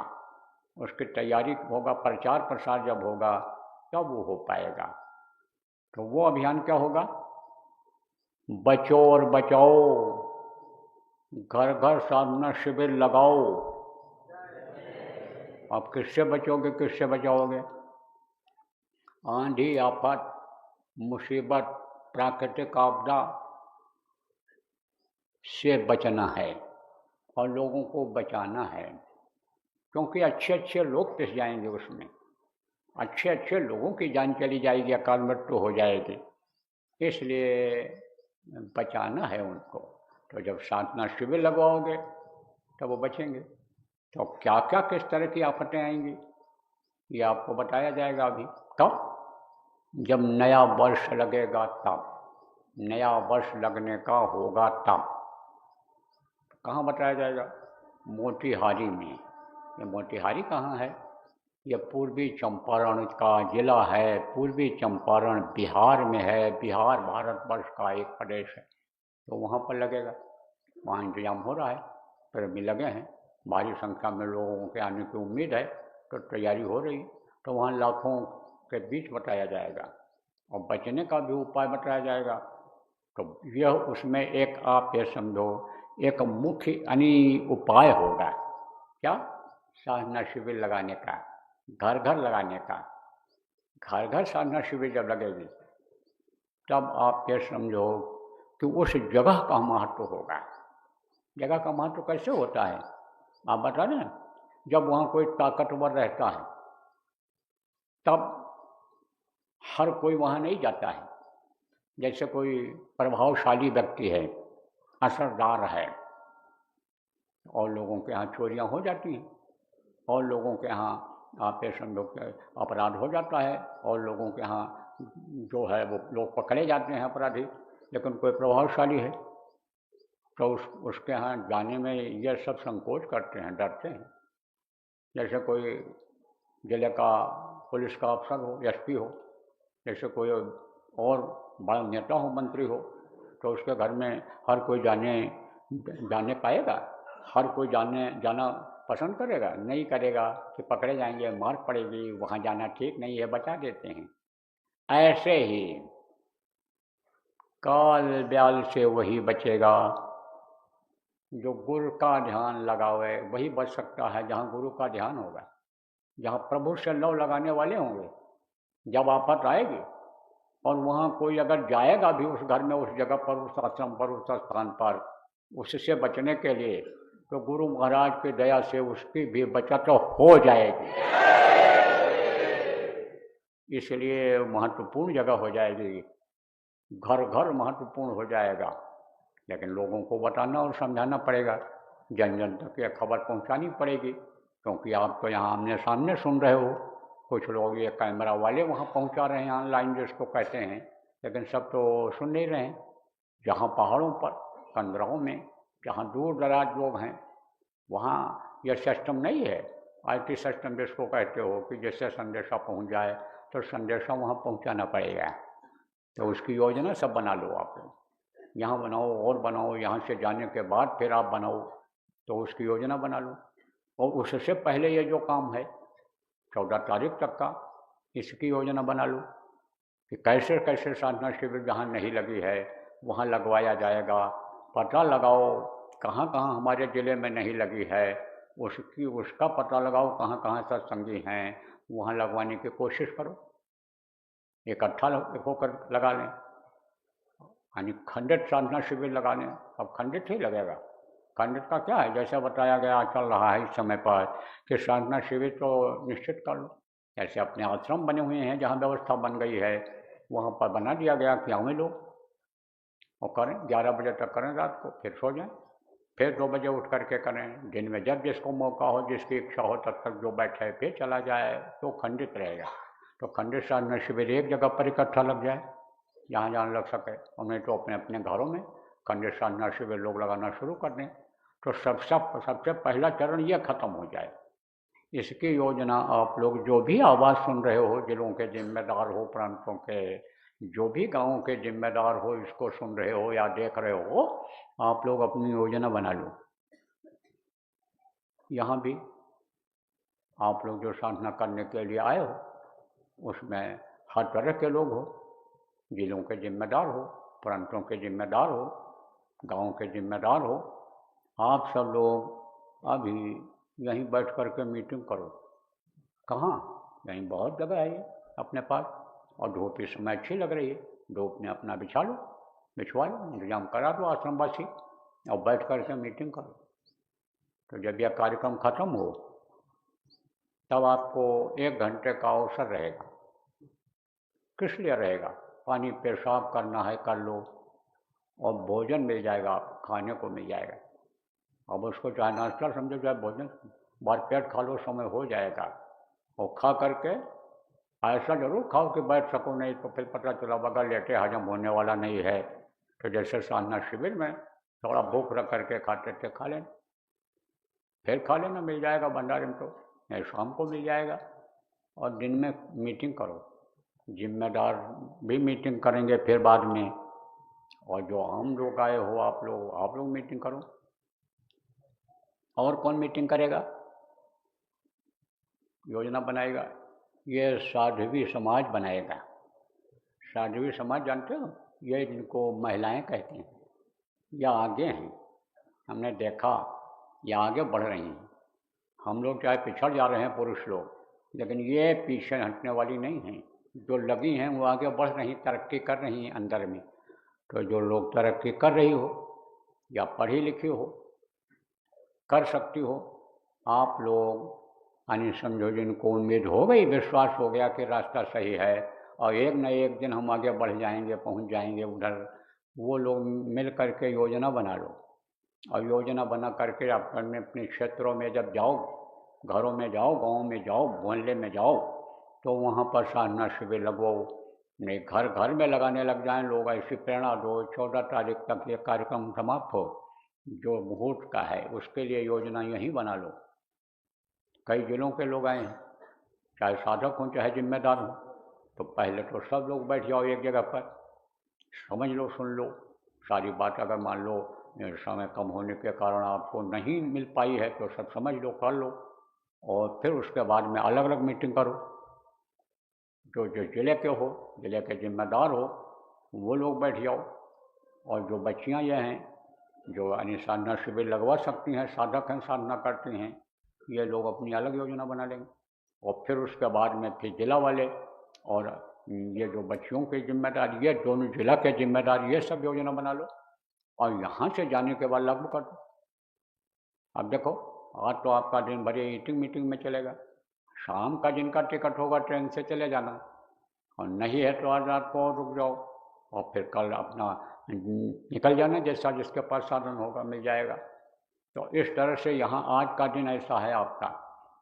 उसकी तैयारी होगा, प्रचार प्रसार जब होगा तब वो हो पाएगा। तो वो अभियान क्या होगा? बचो और बचाओ, घर घर साधना शिविर लगाओ। आप किससे बचोगे, किससे बचाओगे? आंधी, आफत, मुसीबत, प्राकृतिक आपदा से बचना है, और लोगों को बचाना है, क्योंकि अच्छे अच्छे लोग पिस जाएंगे उसमें, अच्छे अच्छे लोगों की जान चली जाएगी, अकाल मृत्यु हो जाएगी। इसलिए बचाना है उनको। तो जब साधना शिविर लगवाओगे तब वो बचेंगे। तो क्या क्या किस तरह की आफतें आएंगी ये आपको बताया जाएगा अभी। कब? जब नया वर्ष लगेगा तब, नया वर्ष लगने का होगा तब। कहाँ बताया जाएगा? मोतिहारी में। ये मोतिहारी कहाँ है? ये पूर्वी चंपारण का जिला है, पूर्वी चंपारण बिहार में है, बिहार भारतवर्ष का एक प्रदेश है, तो वहाँ पर लगेगा। वहाँ इंतजाम हो रहा है, फिर भी लगे हैं, भारी संख्या में लोगों के आने की उम्मीद है, तो तैयारी हो रही। तो वहाँ लाखों के बीच बताया जाएगा और बचने का भी उपाय बताया जाएगा। तो यह उसमें एक आप ये समझो एक मुख्य उपाय होगा। क्या? साधना शिविर लगाने का, घर घर लगाने का। घर घर साधना शिविर जब लगेगी तब आप ये समझो कि उस जगह का महत्व होगा। जगह का महत्व कैसे होता है आप बता दें। जब वहाँ कोई ताकतवर रहता है तब हर कोई वहाँ नहीं जाता है। जैसे कोई प्रभावशाली व्यक्ति है, असरदार है, और लोगों के यहाँ चोरियाँ हो जाती हैं, और लोगों के यहाँ आप ये समझो अपराध हो जाता है, और लोगों के यहाँ जो है वो लोग पकड़े जाते हैं अपराधी। लेकिन कोई प्रभावशाली है तो उसके यहाँ जाने में ये सब संकोच करते हैं, डरते हैं। जैसे कोई जिले का पुलिस का अफसर हो, एसपी हो, जैसे कोई और बड़ा नेता हो, मंत्री हो, तो उसके घर में हर कोई जाने पाएगा? हर कोई जाना पसंद करेगा? नहीं करेगा कि पकड़े जाएंगे, मार पड़ेगी, वहाँ जाना ठीक नहीं है, बचा देते हैं। ऐसे ही काल ब्याल से वही बचेगा जो गुरु का ध्यान लगावे, वही बच सकता है जहाँ गुरु का ध्यान होगा, जहाँ प्रभु से लव लगाने वाले होंगे। जब आफत आएगी और वहाँ कोई अगर जाएगा भी उस घर में, उस जगह पर, उस आश्रम पर, उस स्थान पर, उससे बचने के लिए, तो गुरु महाराज की दया से उसकी भी बचत हो जाएगी। इसलिए महत्वपूर्ण जगह हो जाएगी, घर घर महत्वपूर्ण हो जाएगा। लेकिन लोगों को बताना और समझाना पड़ेगा, जन जन तक यह खबर पहुंचानी पड़ेगी, क्योंकि आप तो यहाँ आमने सामने सुन रहे हो। कुछ लोग ये कैमरा वाले वहाँ पहुँचा रहे हैं, ऑनलाइन जिसको कहते हैं, लेकिन सब तो सुन नहीं रहे हैं। जहाँ पहाड़ों पर, कंदराओं में, जहाँ दूर दराज लोग हैं, वहाँ यह सिस्टम नहीं है, IT सिस्टम जिसको कहते हो, कि जिससे संदेशा पहुँच जाए, तो संदेशा वहाँ पहुँचाना पड़ेगा। तो उसकी योजना सब बना लो आप लोग, यहाँ बनाओ और बनाओ, यहाँ से जाने के बाद फिर आप बनाओ, तो उसकी योजना बना लो। और उससे पहले ये जो काम है 14 तारीख तक का, इसकी योजना बना लो कि कैसे कैसे साधना शिविर जहाँ नहीं लगी है वहाँ लगवाया जाएगा। पता लगाओ कहाँ कहाँ हमारे ज़िले में नहीं लगी है, उसका पता लगाओ, कहाँ कहाँ सत्संगी हैं, वहाँ लगवाने की कोशिश करो। इकट्ठा होकर लगा लें, यानी खंडित साधना शिविर लगा लें। अब खंडित ही लगेगा, खंडित का क्या है, जैसा बताया गया चल रहा है इस समय पर कि साधना शिविर तो निश्चित कर लो। ऐसे अपने आश्रम बने हुए हैं, जहाँ व्यवस्था बन गई है वहाँ पर बना दिया गया कि हमें लोग और करें, 11 बजे तक करें रात को, फिर सो जाएं, फिर 2 बजे उठ करके करें। दिन में जब जिसको मौका हो, जिसकी इच्छा हो, तब तक जो बैठे फिर चला जाए, तो खंडित रहेगा। तो खंडित साधना शिविर एक जगह पर इकट्ठा लग जाए, जहाँ जहाँ लग सके, और नहीं तो अपने अपने घरों में खंडित साधना शिविर लोग लगाना शुरू कर दें। तो सबसे पहला चरण यह खत्म हो जाए। इसकी योजना आप लोग जो भी आवाज़ सुन रहे हो, जिलों के जिम्मेदार हो, प्रांतों के जो भी गाँवों के जिम्मेदार हो, इसको सुन रहे हो या देख रहे हो, आप लोग अपनी योजना बना लो। यहाँ भी आप लोग जो साधना करने के लिए आए हो, उसमें हर तरह के लोग हो, जिलों के जिम्मेदार हो, प्रांतों के जिम्मेदार हो, गाँव के जिम्मेदार हो। आप सब लोग अभी यहीं बैठ कर के मीटिंग करो। कहाँ? यहीं बहुत जगह है ये अपने पास, और धूप इस समय अच्छी लग रही है, धूप में अपना बिछा लो, बिछवा लो, इंतजाम करा दो आश्रमवासी, और बैठ कर के मीटिंग करो। तो जब यह कार्यक्रम खत्म हो तब आपको 1 घंटे का अवसर रहेगा। किस लिए रहेगा? पानी पेशाब करना है कर लो, और भोजन मिल जाएगा, खाने को मिल जाएगा। अब उसको चाहे नाश्ता समझो चाहे भोजन, भरपेट खा लो, समय हो जाएगा। और खा करके ऐसा जरूर खाओ कि बैठ सको, नहीं तो फिर पता चला बगैर लेटे हजम होने वाला नहीं है। तो जैसे साधना शिविर में थोड़ा भूख रख करके खाते थे, खा लेना, फिर खा लेना, मिल जाएगा भंडारे में, तो नहीं शाम को मिल जाएगा। और दिन में मीटिंग करो। जिम्मेदार भी मीटिंग करेंगे फिर बाद में, और जो आम लोग आए हो आप लोग मीटिंग करो। और कौन मीटिंग करेगा, योजना बनाएगा? ये साध्वी समाज बनाएगा। साध्वी समाज जानते हो, ये इनको महिलाएं कहते हैं। या आगे हैं, हमने देखा ये आगे बढ़ रही हैं। हम लोग चाहे पिछड़ जा रहे हैं पुरुष लोग, लेकिन ये पीछे हटने वाली नहीं हैं। जो लगी हैं वो आगे बढ़ रही, तरक्की कर रही हैं अंदर में। तो जो लोग तरक्की कर रही हो या पढ़ी लिखी हो, कर सकती हो, आप लोग यानी समझो जिनको उम्मीद हो गई, विश्वास हो गया कि रास्ता सही है और एक न एक दिन हम आगे बढ़ जाएंगे, पहुंच जाएंगे उधर, वो लोग मिल करके योजना बना लो। और योजना बना करके अपने अपने क्षेत्रों में जब जाओ, घरों में जाओ, गाँव में जाओ, मोहल्ले में जाओ, तो वहाँ पर साधना शिविर लगवाओ। नहीं घर घर में लगाने लग जाएं लोग, ऐसी प्रेरणा दो 14 तारीख तक ये कार्यक्रम समाप्त हो, जो मुहूर्त का है उसके लिए योजना यहीं बना लो। कई जिलों के लोग आए हैं, चाहे साधक हों चाहे जिम्मेदार हों, तो पहले तो सब लोग बैठ जाओ एक जगह पर, समझ लो, सुन लो सारी बात। अगर मान लो समय कम होने के कारण आपको नहीं मिल पाई है तो सब समझ लो, कर लो, और फिर उसके बाद में अलग अलग मीटिंग करो। जो जो जिले के हो, जिले के जिम्मेदार हो, वो लोग बैठ जाओ। और जो बच्चियां ये हैं जो यानी साधना शिविर लगवा सकती हैं, साधक हैं, साधना करती हैं, ये लोग अपनी अलग योजना बना लेंगे। और फिर उसके बाद में फिर जिला वाले और ये जो बच्चियों की जिम्मेदारी, ये दोनों जिला के जिम्मेदारी, ये सब योजना बना लो और यहाँ से जाने के बाद लागू कर दो। अब देखो, आज तो आपका दिन भर ईटिंग मीटिंग में चलेगा, शाम का जिनका टिकट होगा ट्रेन से चले जाना, और नहीं है तो आज रात को और रुक जाओ और फिर कल अपना निकल जाना, जैसा जिसके पास साधन होगा मिल जाएगा। तो इस तरह से यहाँ आज का दिन ऐसा है आपका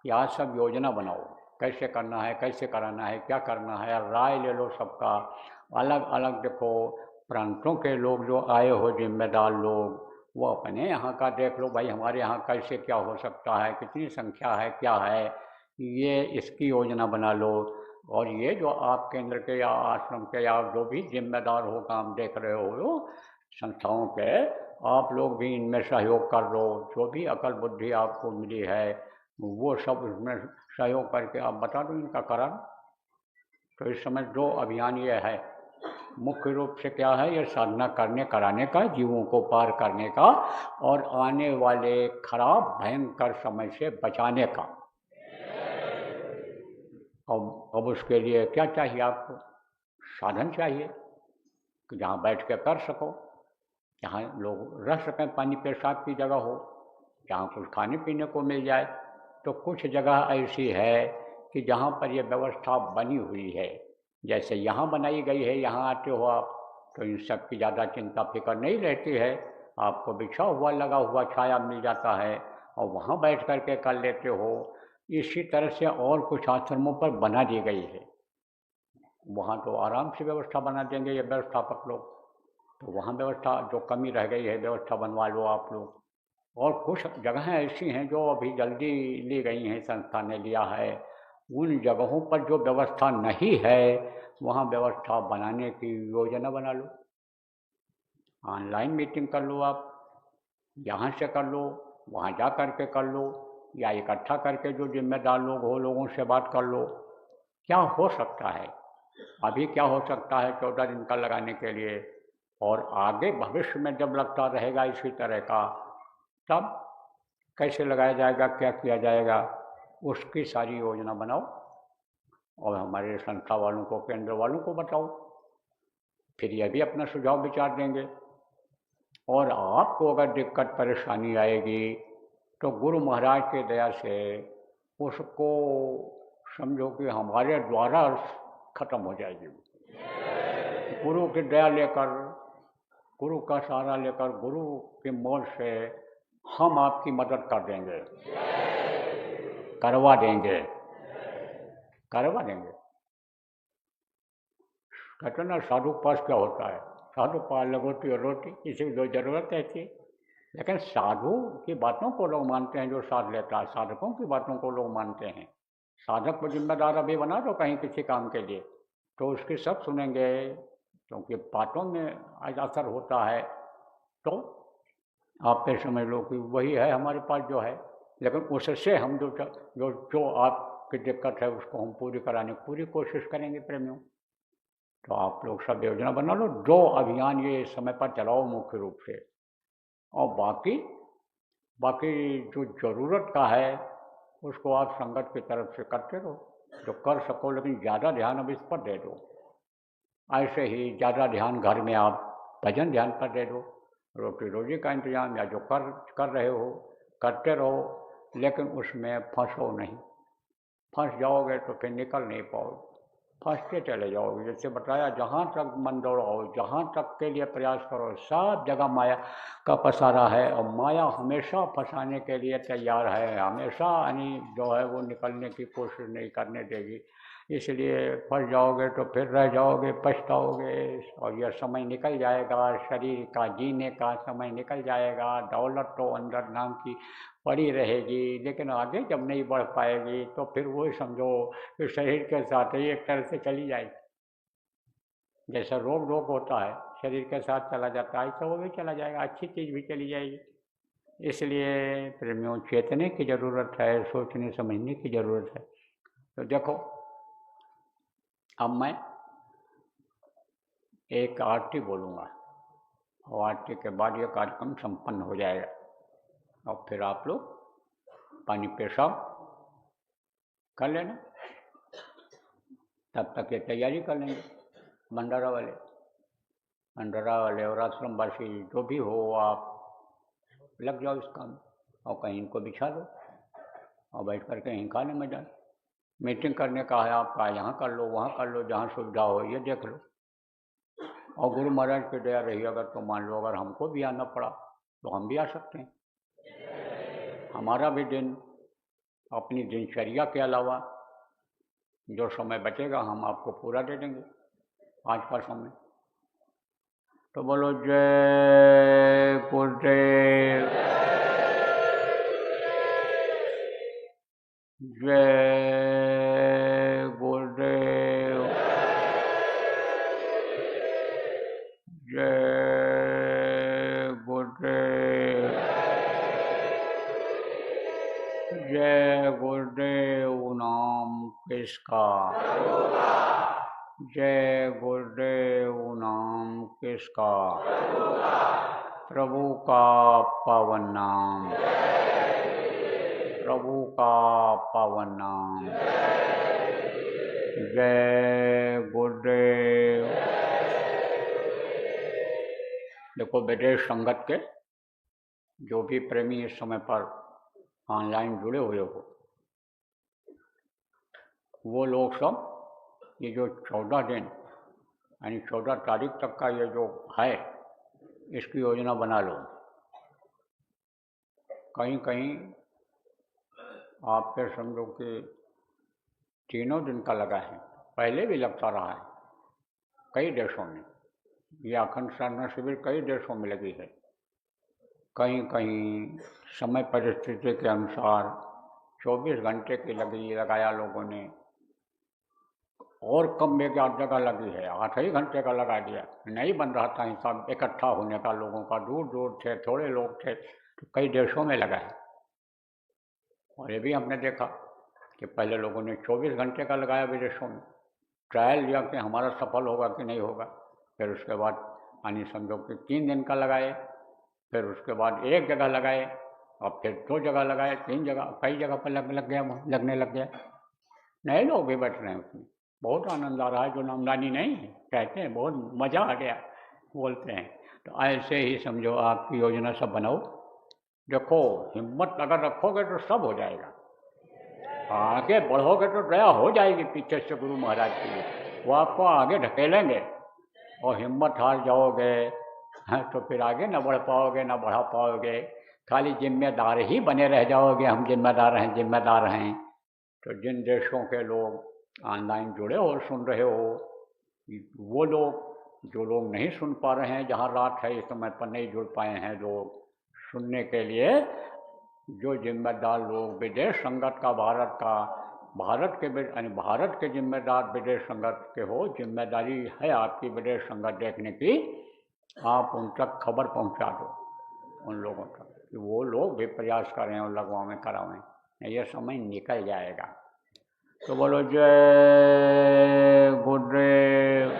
कि आज सब योजना बनाओ, कैसे करना है, कैसे कराना है, क्या करना है, राय ले लो सबका। अलग अलग देखो प्रांतों के लोग जो आए हो, जिम्मेदार लोग, वो अपने यहाँ का देख लो भाई, हमारे यहाँ कैसे क्या हो सकता है, कितनी संख्या है, क्या है, ये इसकी योजना बना लो। और ये जो आप केंद्र के या आश्रम के या जो भी जिम्मेदार हो, काम देख रहे हो संस्थाओं के, आप लोग भी इनमें सहयोग कर लो। जो भी अकल बुद्धि आपको मिली है वो सब इसमें सहयोग करके आप बता दो, इनका करा दो। तो इस समय जो अभियान ये है मुख्य रूप से क्या है, ये साधना करने कराने का, जीवों को पार करने का और आने वाले खराब भयंकर समय से बचाने का। अब उसके लिए क्या चाहिए आपको, साधन चाहिए कि जहाँ बैठ के कर सको, जहाँ लोग रह सकें, पानी पेशाब की जगह हो, जहाँ कुछ खाने पीने को मिल जाए। तो कुछ जगह ऐसी है कि जहाँ पर ये व्यवस्था बनी हुई है, जैसे यहाँ बनाई गई है, यहाँ आते हो आप तो इन सब की ज़्यादा चिंता फिक्र नहीं रहती है, आपको बिछा हुआ लगा हुआ छाया मिल जाता है और वहाँ बैठ कर के कर लेते हो। इसी तरह से और कुछ आश्रमों पर बना दी गई है, वहाँ तो आराम से व्यवस्था बना देंगे ये व्यवस्थापक लोग। तो वहाँ व्यवस्था जो कमी रह गई है, व्यवस्था बनवा लो आप लोग। और कुछ जगहें ऐसी हैं जो अभी जल्दी ली गई हैं, संस्था ने लिया है, उन जगहों पर जो व्यवस्था नहीं है वहाँ व्यवस्था बनाने की योजना बना लो। ऑनलाइन मीटिंग कर लो, आप यहाँ से कर लो, वहाँ जा कर के कर लो, या इकट्ठा करके जो जिम्मेदार लोग हो लोगों से बात कर लो। क्या हो सकता है, अभी क्या हो सकता है 14 दिन का लगाने के लिए, और आगे भविष्य में जब लगता रहेगा इसी तरह का, तब कैसे लगाया जाएगा, क्या किया जाएगा, उसकी सारी योजना बनाओ और हमारे संस्था वालों को, केंद्र वालों को बताओ। फिर यह भी अपना सुझाव विचार देंगे। और आपको अगर दिक्कत परेशानी आएगी तो गुरु महाराज की दया से उसको समझो कि हमारे द्वारा खत्म हो जाएगी। गुरु की दया लेकर, गुरु का सहारा लेकर, गुरु की मौज से हम आपकी मदद कर देंगे, करवा देंगे, करवा देंगे। कहते ना साधु के पास क्या होता है, साधु पास लगोती और रोटी, किसी की जो जरूरत है थी। लेकिन साधु की बातों को लोग मानते हैं जो साध लेता है, साधकों की बातों को लोग मानते हैं। साधक को जिम्मेदार अभी बना दो कहीं किसी काम के लिए, तो उसकी सब सुनेंगे, क्योंकि बातों में आज असर होता है। तो आप फिर समझ लो कि वही है हमारे पास जो है, लेकिन उससे हम जो जो जो आपकी दिक्कत है उसको हम पूरी कराने की पूरी कोशिश करेंगे प्रेमियों। तो आप लोग सब योजना बना लो, 2 अभियान ये इस समय पर चलाओ मुख्य रूप से, और बाकी बाकी जो ज़रूरत का है उसको आप संगत की तरफ से करते रहो जो कर सको, लेकिन ज़्यादा ध्यान अब इस पर दे दो। ऐसे ही ज़्यादा ध्यान घर में आप भजन ध्यान पर दे दो, रोटी रोजी का इंतजाम या जो कर रहे हो करते रहो, लेकिन उसमें फंसो नहीं। फंस जाओगे तो फिर निकल नहीं पाओगे, फंसते चले जाओगे। जैसे बताया, जहाँ तक मन दौड़ाओ, जहाँ तक के लिए प्रयास करो, सब जगह माया का पसारा है, और माया हमेशा फंसाने के लिए तैयार है, हमेशा यानी जो है वो निकलने की कोशिश नहीं करने देगी। इसलिए फंस जाओगे तो फिर रह जाओगे, पछताओगे, और यह समय निकल जाएगा, शरीर का जीने का समय निकल जाएगा। दौलत तो अंदर नाम की पड़ी रहेगी, लेकिन आगे जब नहीं बढ़ पाएगी तो फिर वही समझो कि शरीर के साथ ही एक तरह से चली जाएगी। जैसा रोग होता है, शरीर के साथ चला जाता है, तो वो भी चला जाएगा, अच्छी चीज़ भी चली जाएगी। इसलिए प्रेमियों, चेतने की ज़रूरत है, सोचने समझने की ज़रूरत है। तो देखो, अब मैं एक आरती बोलूँगा, और आरती के बाद ये कार्यक्रम संपन्न हो जाएगा, और फिर आप लोग पानी पेशाब कर लेना, तब तक ये तैयारी कर लेंगे। भंडारा वाले और आश्रमवासी जो भी हो, आप लग जाओ इस काम, और कहीं इनको बिछा दो और बैठ कर के यहीं खाने में जाए। मीटिंग करने का है आपका, यहाँ कर लो, वहाँ कर लो, जहाँ सुविधा हो ये देख लो। और गुरु महाराज की दया रही अगर तो मान लो, अगर हमको भी आना पड़ा तो हम भी आ सकते हैं। हमारा भी दिन अपनी दिनचर्या के अलावा जो समय बचेगा हम आपको पूरा दे देंगे आज का समय। तो बोलो जय गुरुदेव, जय गुरुदेव, जय गुरुदेव, जय गुरुदेव नाम किसका, जय गुरुदेव नाम किसका, प्रभु का पावन नाम, प्रभु का पावन नाम, जय गुरुदेव। देखो, विदेश संगत के जो भी प्रेमी इस समय पर ऑनलाइन जुड़े हुए हो, वो लोग सब ये जो 14 दिन यानी 14 तारीख तक का ये जो है, इसकी योजना बना लो। कहीं कहीं आप फिर समझो कि 3 दिन का लगा है, पहले भी लगता रहा है कई देशों में। ये अखंड साधना शिविर कई देशों में लगी है। कहीं कहीं समय परिस्थिति के अनुसार 24 घंटे की लगाया लोगों ने, और कम में 8 जगह लगी है, 8 ही घंटे का लगा दिया। नहीं बन रहा था हिसाब इकट्ठा होने का लोगों का, दूर दूर थे, थोड़े लोग थे, तो कई देशों में लगा है। और ये भी हमने देखा कि पहले लोगों ने 24 घंटे का लगाया विदेशों में, ट्रायल लिया कि हमारा सफल होगा कि नहीं होगा। फिर उसके बाद यानी समझो कि 3 दिन का लगाए, फिर उसके बाद 1 जगह लगाए, और फिर 2 जगह लगाए, 3 जगह, कई जगह पर लगने लग गया। नए लोग भी बैठ रहे हैं उसमें, बहुत आनंद आ रहा है। जो नामदानी नहीं है, कहते हैं बहुत मज़ा आ गया, बोलते हैं। तो ऐसे ही समझो आपकी योजना सब बनाओ। देखो, हिम्मत अगर रखोगे तो सब हो जाएगा, आगे बढ़ोगे तो दया हो जाएगी पीछे से गुरु महाराज की, वो आपको आगे ढकेलेंगे। और हिम्मत हार जाओगे तो फिर आगे न बढ़ पाओगे, न बढ़ा पाओगे, खाली जिम्मेदार ही बने रह जाओगे। हम जिम्मेदार हैं, जिम्मेदार हैं। तो जिन देशों के लोग ऑनलाइन जुड़े हो, सुन रहे हो, वो लोग जो लोग नहीं सुन पा रहे हैं, जहाँ रात है इस समय पर नहीं जुड़ पाए हैं लोग सुनने के लिए, जो जिम्मेदार लोग विदेश संगत का, भारत का, भारत के यानी भारत के जिम्मेदार विदेश संगत के हो, जिम्मेदारी है आपकी विदेश संगत देखने की, आप उन तक खबर पहुंचा दो, उन लोगों तक, कि वो लोग भी प्रयास करें और लगवाएं करावें, ये समय निकल जाएगा। तो बोलो जय गुरुदेव।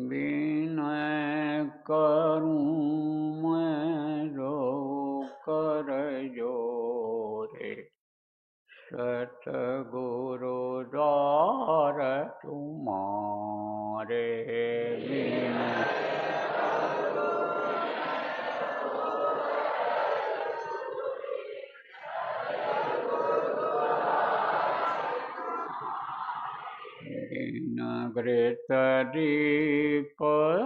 विनय करूं मैं रो कर जोरे, सतगुरु द्वार तुम्हारे। विनय घृत दीप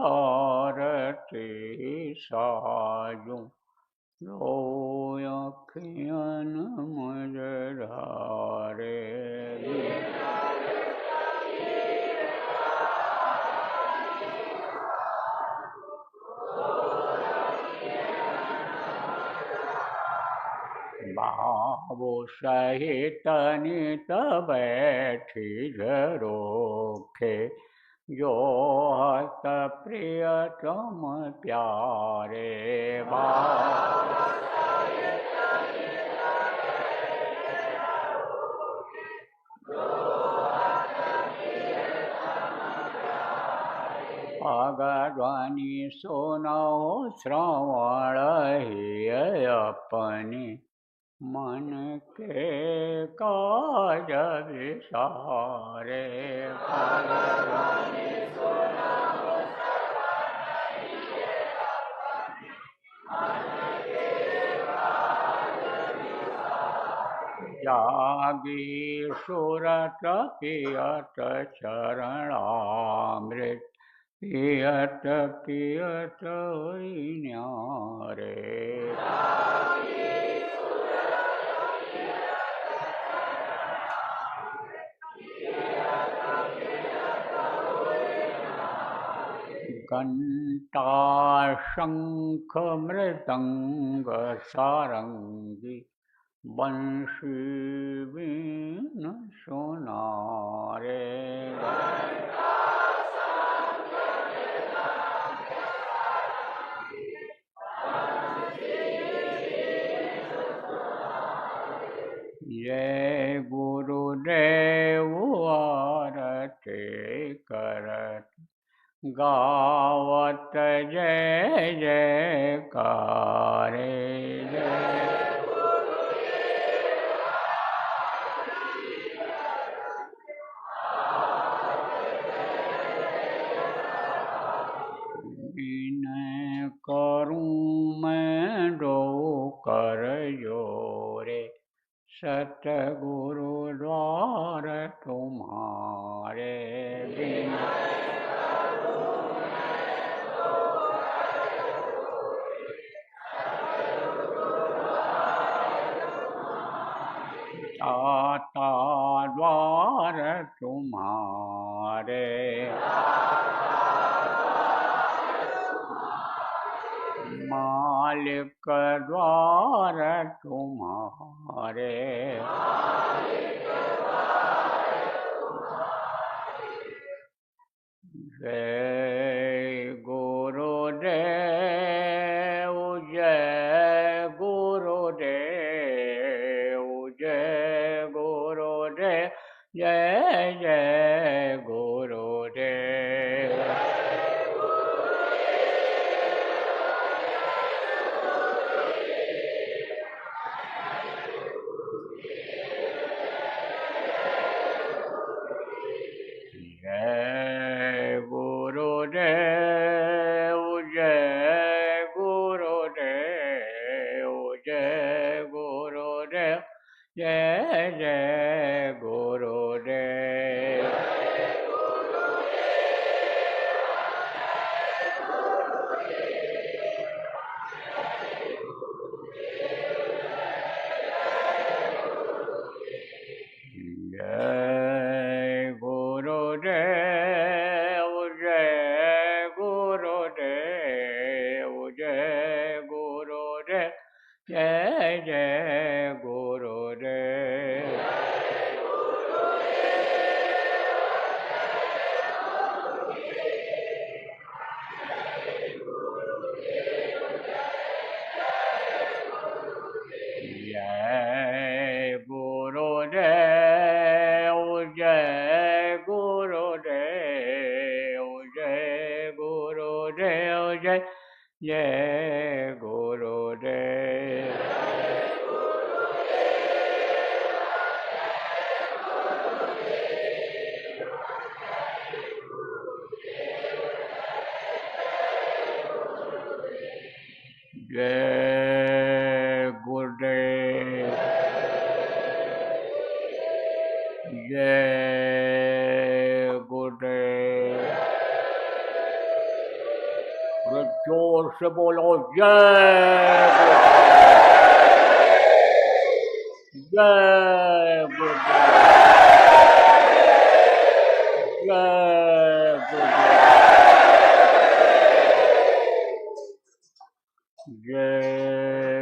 आरती साजूं, लो अखियन मुझ धारे। बाबू सहित नित बैठी झरोखे, जो हत प्रियतम प्यारे। अगध्वनि सुनो श्रवण ही अपनी, मन के काज विसारे। जागी सुरत पियत चरणामृत, पियत पियत न्यारे। घंटा शंख मृदंग सारंगी, बंशी वीण सुनारे। जय गुरुदेव आरती करत, गावत जय जयकारे। विनय करूं मैं दो कर जोरे, सतगुरु द्वार तुम्हारे। दाता द्वार तुम्हारे, मालिक द्वार तुम्हारे। जय गुरुदेव, जय गुरुदेव, जय गुरुदेव, जय जय गुरुदेव। जय गुरुदेव, जय गुरुदेव, जय गुरुदेव, जय जय गुरुदेव। जय जय गुरुदेव। जय गुरुदेव, जय गुरुदेव, जय गुरुदेव, जय जय गुरुदेव। जय गुरुदेव, जय गुरुदेव। अरे जोर से बोलो जय गुरुदेव, जय गुरुदेव, जय गुरुदेव, जय